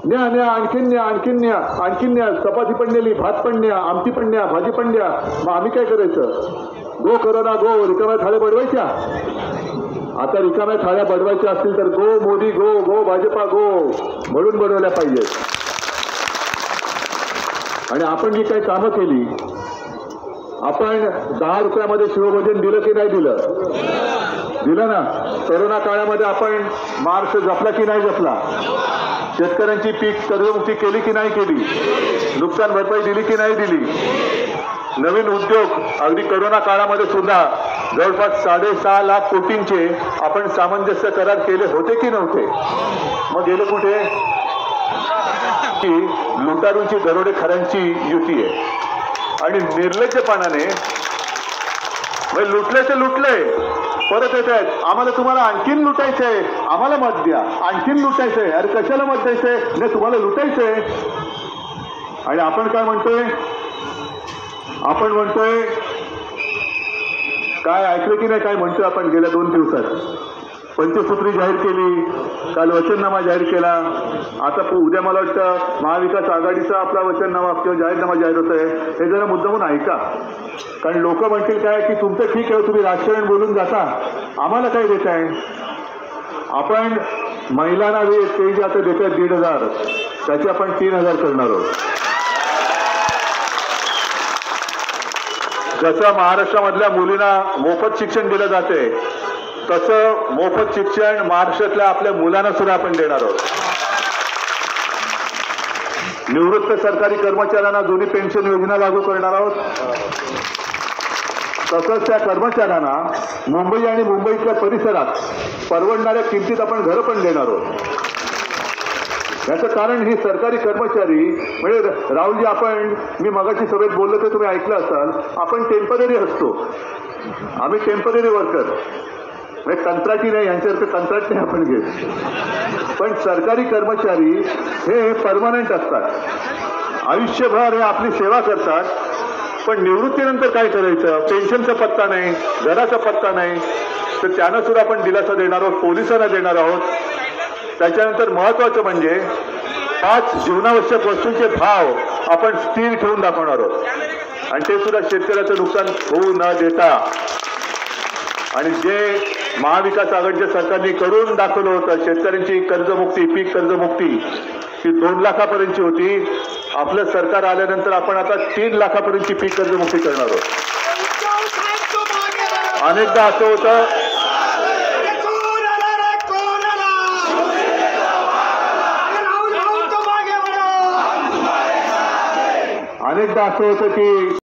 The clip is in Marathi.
न्या न्या आणखीन न्या आणखीन न्या आणखीन न्या, चपाती पण नेली, भात पण न्या, आमटी पण न्या, भाजी पण न्या. मग आम्ही काय करायचं? गो करोना गो, रिकाम्या थाळ्या बडवायच्या. आता रिकाम्या थाळ्या बडवायच्या असतील तर गो मोदी गो, गो भाजपा गो म्हणून बनवल्या पाहिजेत. आणि आपण जी काही कामं केली, आपण 10 रुपयामध्ये शिवभोजन दिलं की नाही दिलं? दिलं ना. कोरोना काळामध्ये आपण महाराष्ट्र जपला की नाही जपला? शेतकऱ्यांची पीक कर्जमुक्ती केली की नाही केली? नुकसान भरपाई दिली की नाही दिली? नवीन उद्योग अगदी कोरोना काळामध्ये सुद्धा जवळपास 6.5 लाख कोटींचे आपण सामंजस्य करार केले होते की नव्हते? मग गेले कुठे? की लुटारूंची दरोडेखोरांची युती आहे. आणि निर्लज्जपणाने लुटले ते लुटले, परत येत आहेत आम्हाला तुम्हाला आणखीन लुटायचंय, आम्हाला मत द्या, आणखीन लुटायचंय. अरे कशाला मत द्यायचंय? नाही तुम्हाला लुटायचंय. आणि आपण काय म्हणतोय? आपण म्हणतोय काय ऐकलं की नाही? काय म्हणतोय आपण? गेल्या 2 दिवसात पंचसूत्री जाहीर केली, काल वचननामा जाहीर केला, आता उद्या मला वाटतं महाविकास आघाडीचा आपला वचननामा किंवा जाहीरनामा जाहीर होत आहे. हे जरा मुद्दामून ऐका, कारण लोक म्हणतील काय की तुमचं ठीक आहे, तुम्ही राजकारण बोलून जाता, आम्हाला काय देत आहे? आपण महिलांना ते जे आता देत आहेत 1,500, त्याचे आपण 3,000 करणार आहोत. जसं महाराष्ट्रामधल्या मुलींना मोफत शिक्षण दिलं जाते, तसं मोफत शिक्षण महाराष्ट्रातल्या आपल्या मुलांना सुद्धा आपण देणार आहोत. निवृत्त सरकारी कर्मचाऱ्यांना दोन्ही पेन्शन योजना लागू करणार आहोत. तसंच त्या कर्मचाऱ्यांना मुंबई आणि मुंबईच्या परिसरात परवडणाऱ्या किमतीत आपण घरं पण देणार आहोत. याचं कारण ही सरकारी कर्मचारी म्हणजे राहुलजी, आपण मी मगाशी सभेत बोललो तर तुम्ही ऐकलं असाल, आपण टेम्पररी असतो, आम्ही टेम्पररी वर्कर, म्हणजे कंत्राटी नाही, यांच्यावर कंत्राट नाही आपण घेत. पण सरकारी कर्मचारी हे परमनंट असतात, आयुष्यभर हे आपली सेवा करतात. पण निवृत्तीनंतर काय करायचं? पेन्शनचा पत्ता नाही, घराचा पत्ता नाही, तर त्यांना सुद्धा आपण दिलासा देणार आहोत, पोलिसांना देणार आहोत. त्याच्यानंतर महत्वाचं म्हणजे 5 जीवनावश्यक वस्तूंचे भाव आपण स्थिर ठेवून दाखवणार आहोत, आणि ते सुद्धा शेतकऱ्याचं नुकसान होऊ न देता. आणि जे महाविकास आघाडीच्या सरकारने करून दाखवलं होतं, शेतकऱ्यांची कर्जमुक्ती, पीक कर्जमुक्ती ही 2 लाखापर्यंतची होती. आपलं सरकार आल्यानंतर आपण आता 3 लाखापर्यंतची पीक कर्जमुक्ती करणार आहोत. अनेकदा असं होतं, अनेकदा असं होतं की